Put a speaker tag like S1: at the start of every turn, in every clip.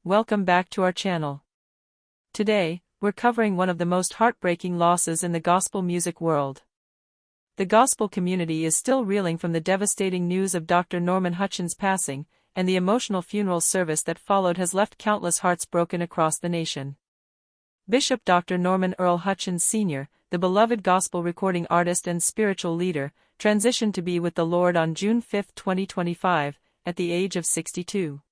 S1: Welcome back to our channel. Today, we're covering one of the most heartbreaking losses in the gospel music world. The gospel community is still reeling from the devastating news of Dr. Norman Hutchins' passing, and the emotional funeral service that followed has left countless hearts broken across the nation. Bishop Dr. Norman Earl Hutchins Sr., the beloved gospel recording artist and spiritual leader, transitioned to be with the Lord on June 5, 2025, at the age of 62.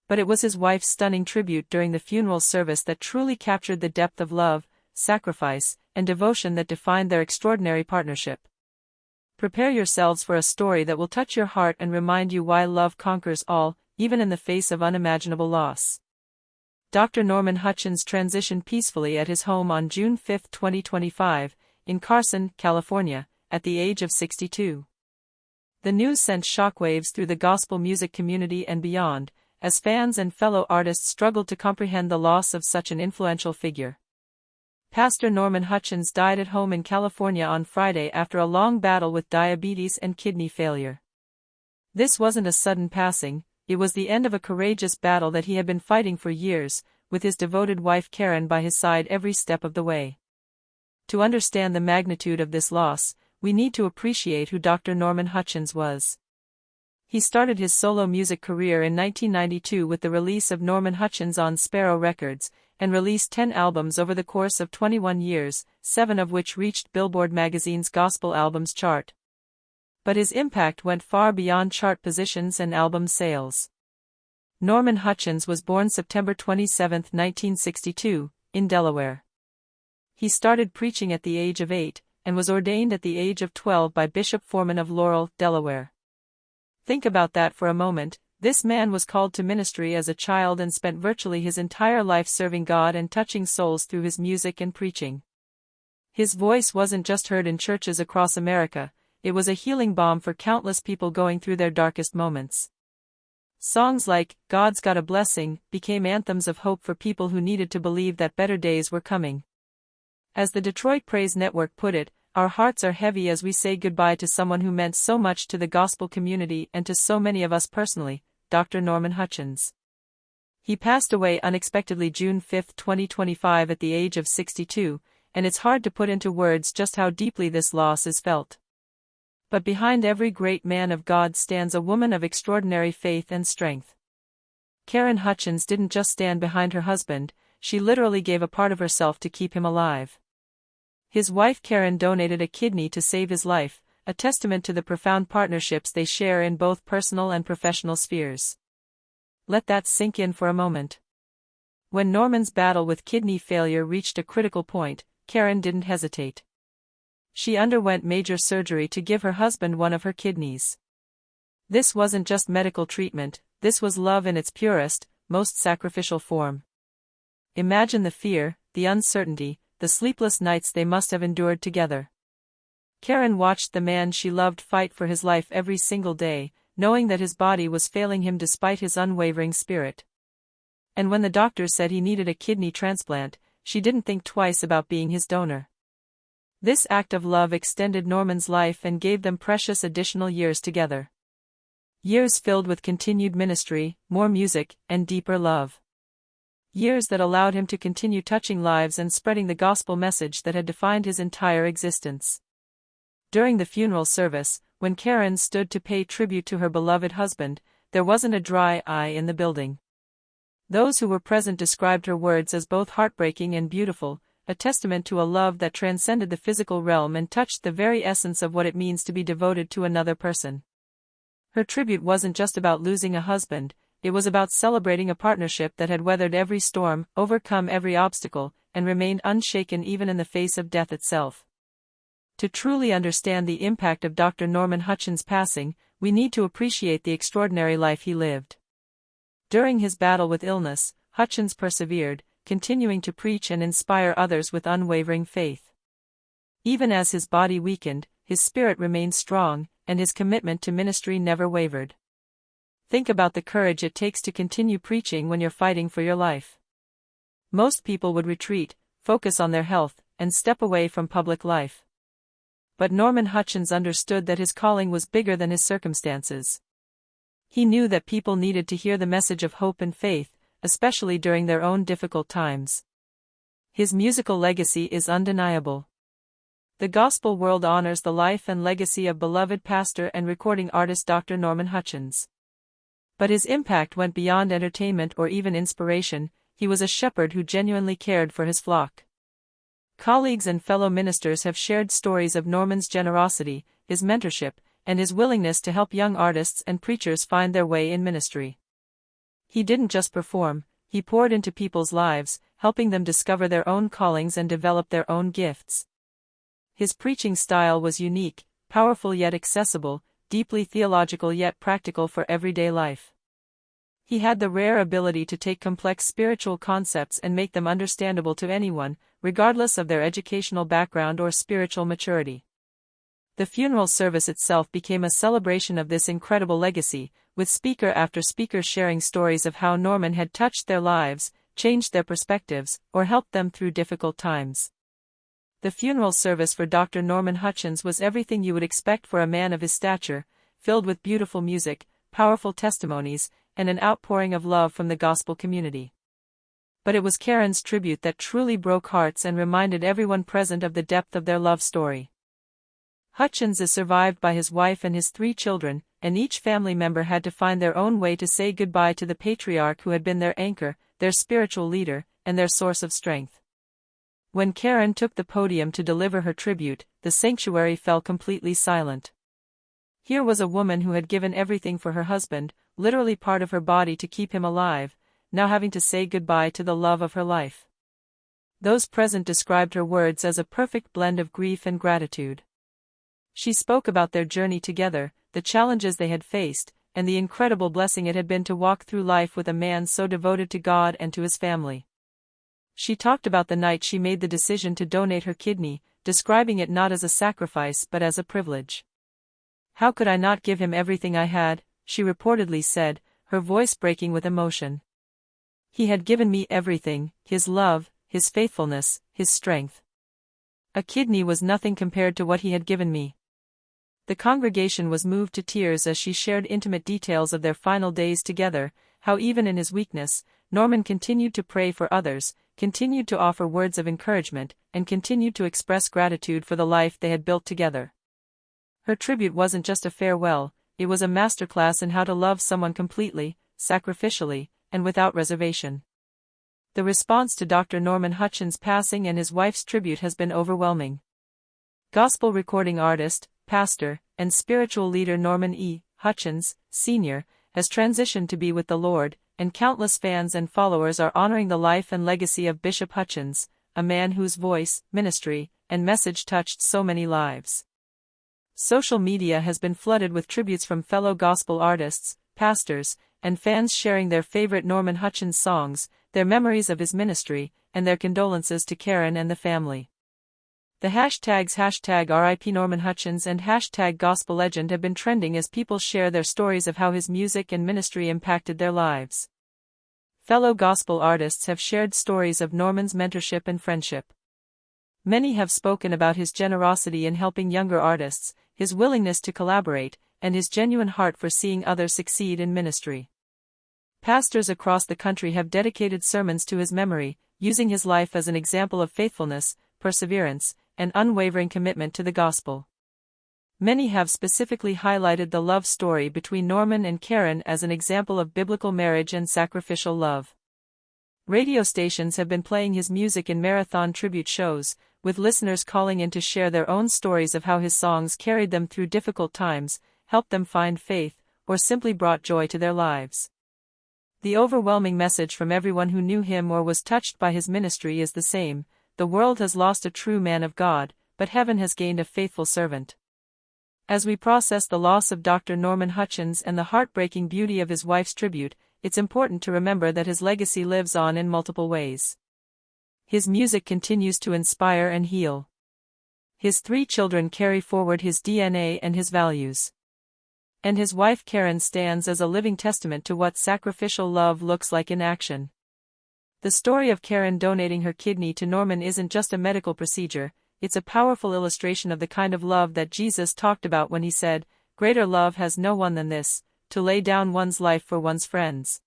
S1: But it was his wife's stunning tribute during the funeral service that truly captured the depth of love, sacrifice, and devotion that defined their extraordinary partnership. Prepare yourselves for a story that will touch your heart and remind you why love conquers all, even in the face of unimaginable loss. Dr. Norman Hutchins transitioned peacefully at his home on June 5, 2025, in Carson, California, at the age of 62. The news sent shockwaves through the gospel music community and beyond, as fans and fellow artists struggled to comprehend the loss of such an influential figure. Pastor Norman Hutchins died at home in California on Friday after a long battle with diabetes and kidney failure. This wasn't a sudden passing, it was the end of a courageous battle that he had been fighting for years, with his devoted wife Karen by his side every step of the way. To understand the magnitude of this loss, we need to appreciate who Dr. Norman Hutchins was. He started his solo music career in 1992 with the release of Norman Hutchins on Sparrow Records, and released 10 albums over the course of 21 years, 7 of which reached Billboard magazine's Gospel Albums chart. But his impact went far beyond chart positions and album sales. Norman Hutchins was born September 27, 1962, in Delaware. He started preaching at the age of 8, and was ordained at the age of 12 by Bishop Foreman of Laurel, Delaware. Think about that for a moment. This man was called to ministry as a child and spent virtually his entire life serving God and touching souls through his music and preaching. His voice wasn't just heard in churches across America, it was a healing balm for countless people going through their darkest moments. Songs like "God's Got a Blessing" became anthems of hope for people who needed to believe that better days were coming. As the Detroit Praise Network put it, our hearts are heavy as we say goodbye to someone who meant so much to the gospel community and to so many of us personally, Dr. Norman Hutchins. He passed away unexpectedly June 5, 2025 at the age of 62, and it's hard to put into words just how deeply this loss is felt. But behind every great man of God stands a woman of extraordinary faith and strength. Karen Hutchins didn't just stand behind her husband, she literally gave a part of herself to keep him alive. His wife Karen donated a kidney to save his life, a testament to the profound partnerships they share in both personal and professional spheres. Let that sink in for a moment. When Norman's battle with kidney failure reached a critical point, Karen didn't hesitate. She underwent major surgery to give her husband one of her kidneys. This wasn't just medical treatment, this was love in its purest, most sacrificial form. Imagine the fear, the uncertainty, the sleepless nights they must have endured together. Karen watched the man she loved fight for his life every single day, knowing that his body was failing him despite his unwavering spirit. And when the doctors said he needed a kidney transplant, she didn't think twice about being his donor. This act of love extended Norman's life and gave them precious additional years together. Years filled with continued ministry, more music, and deeper love. Years that allowed him to continue touching lives and spreading the gospel message that had defined his entire existence. During the funeral service, when Karen stood to pay tribute to her beloved husband, there wasn't a dry eye in the building. Those who were present described her words as both heartbreaking and beautiful, a testament to a love that transcended the physical realm and touched the very essence of what it means to be devoted to another person. Her tribute wasn't just about losing a husband, it was about celebrating a partnership that had weathered every storm, overcome every obstacle, and remained unshaken even in the face of death itself. To truly understand the impact of Dr. Norman Hutchins' passing, we need to appreciate the extraordinary life he lived. During his battle with illness, Hutchins persevered, continuing to preach and inspire others with unwavering faith. Even as his body weakened, his spirit remained strong, and his commitment to ministry never wavered. Think about the courage it takes to continue preaching when you're fighting for your life. Most people would retreat, focus on their health, and step away from public life. But Norman Hutchins understood that his calling was bigger than his circumstances. He knew that people needed to hear the message of hope and faith, especially during their own difficult times. His musical legacy is undeniable. The gospel world honors the life and legacy of beloved pastor and recording artist Dr. Norman Hutchins. But his impact went beyond entertainment or even inspiration. He was a shepherd who genuinely cared for his flock. Colleagues and fellow ministers have shared stories of Norman's generosity, his mentorship, and his willingness to help young artists and preachers find their way in ministry. He didn't just perform, he poured into people's lives, helping them discover their own callings and develop their own gifts. His preaching style was unique, powerful yet accessible, deeply theological yet practical for everyday life. He had the rare ability to take complex spiritual concepts and make them understandable to anyone, regardless of their educational background or spiritual maturity. The funeral service itself became a celebration of this incredible legacy, with speaker after speaker sharing stories of how Norman had touched their lives, changed their perspectives, or helped them through difficult times. The funeral service for Dr. Norman Hutchins was everything you would expect for a man of his stature, filled with beautiful music, powerful testimonies, and an outpouring of love from the gospel community. But it was Karen's tribute that truly broke hearts and reminded everyone present of the depth of their love story. Hutchins is survived by his wife and his 3 children, and each family member had to find their own way to say goodbye to the patriarch who had been their anchor, their spiritual leader, and their source of strength. When Karen took the podium to deliver her tribute, the sanctuary fell completely silent. Here was a woman who had given everything for her husband, literally part of her body to keep him alive, now having to say goodbye to the love of her life. Those present described her words as a perfect blend of grief and gratitude. She spoke about their journey together, the challenges they had faced, and the incredible blessing it had been to walk through life with a man so devoted to God and to his family. She talked about the night she made the decision to donate her kidney, describing it not as a sacrifice but as a privilege. "How could I not give him everything I had?" she reportedly said, her voice breaking with emotion. "He had given me everything, his love, his faithfulness, his strength. A kidney was nothing compared to what he had given me." The congregation was moved to tears as she shared intimate details of their final days together, how even in his weakness, Norman continued to pray for others, continued to offer words of encouragement, and continued to express gratitude for the life they had built together. Her tribute wasn't just a farewell, it was a masterclass in how to love someone completely, sacrificially, and without reservation. The response to Dr. Norman Hutchins' passing and his wife's tribute has been overwhelming. Gospel recording artist, pastor, and spiritual leader Norman E. Hutchins, Sr., has transitioned to be with the Lord, and countless fans and followers are honoring the life and legacy of Bishop Hutchins, a man whose voice, ministry, and message touched so many lives. Social media has been flooded with tributes from fellow gospel artists, pastors, and fans sharing their favorite Norman Hutchins songs, their memories of his ministry, and their condolences to Karen and the family. The hashtags #RIP Norman Hutchins and #Gospel Legend have been trending as people share their stories of how his music and ministry impacted their lives. Fellow gospel artists have shared stories of Norman's mentorship and friendship. Many have spoken about his generosity in helping younger artists, his willingness to collaborate, and his genuine heart for seeing others succeed in ministry. Pastors across the country have dedicated sermons to his memory, using his life as an example of faithfulness, perseverance, and unwavering commitment to the gospel. Many have specifically highlighted the love story between Norman and Karen as an example of biblical marriage and sacrificial love. Radio stations have been playing his music in marathon tribute shows, with listeners calling in to share their own stories of how his songs carried them through difficult times, helped them find faith, or simply brought joy to their lives. The overwhelming message from everyone who knew him or was touched by his ministry is the same: the world has lost a true man of God, but heaven has gained a faithful servant. As we process the loss of Dr. Norman Hutchins and the heartbreaking beauty of his wife's tribute, it's important to remember that his legacy lives on in multiple ways. His music continues to inspire and heal. His 3 children carry forward his DNA and his values. And his wife Karen stands as a living testament to what sacrificial love looks like in action. The story of Karen donating her kidney to Norman isn't just a medical procedure, it's a powerful illustration of the kind of love that Jesus talked about when he said, "Greater love has no one than this, to lay down one's life for one's friends."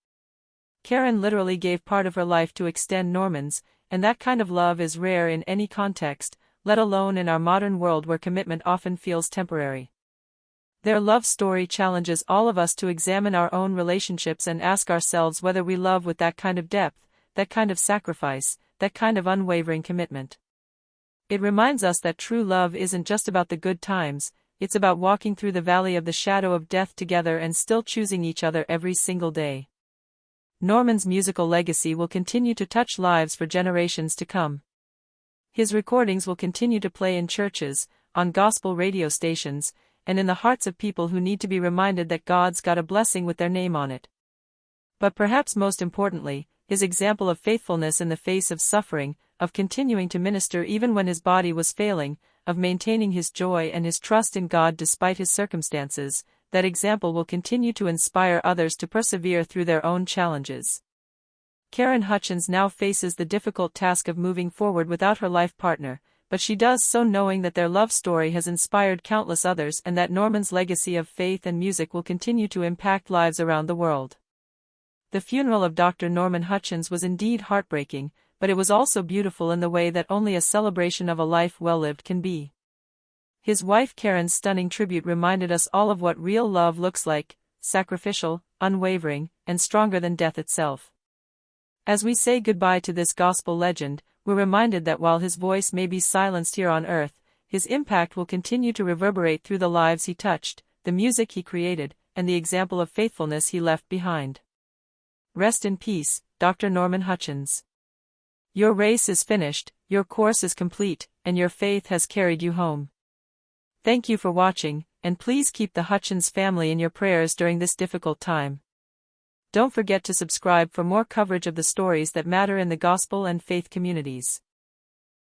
S1: Karen literally gave part of her life to extend Norman's, and that kind of love is rare in any context, let alone in our modern world where commitment often feels temporary. Their love story challenges all of us to examine our own relationships and ask ourselves whether we love with that kind of depth, that kind of sacrifice, that kind of unwavering commitment. It reminds us that true love isn't just about the good times, it's about walking through the valley of the shadow of death together and still choosing each other every single day. Norman's musical legacy will continue to touch lives for generations to come. His recordings will continue to play in churches, on gospel radio stations, and in the hearts of people who need to be reminded that God's got a blessing with their name on it. But perhaps most importantly, his example of faithfulness in the face of suffering, of continuing to minister even when his body was failing, of maintaining his joy and his trust in God despite his circumstances, that example will continue to inspire others to persevere through their own challenges. Karen Hutchins now faces the difficult task of moving forward without her life partner, but she does so knowing that their love story has inspired countless others and that Norman's legacy of faith and music will continue to impact lives around the world. The funeral of Dr. Norman Hutchins was indeed heartbreaking, but it was also beautiful in the way that only a celebration of a life well lived can be. His wife Karen's stunning tribute reminded us all of what real love looks like, sacrificial, unwavering, and stronger than death itself. As we say goodbye to this gospel legend, we're reminded that while his voice may be silenced here on earth, his impact will continue to reverberate through the lives he touched, the music he created, and the example of faithfulness he left behind. Rest in peace, Dr. Norman Hutchins. Your race is finished, your course is complete, and your faith has carried you home. Thank you for watching, and please keep the Hutchins family in your prayers during this difficult time. Don't forget to subscribe for more coverage of the stories that matter in the gospel and faith communities.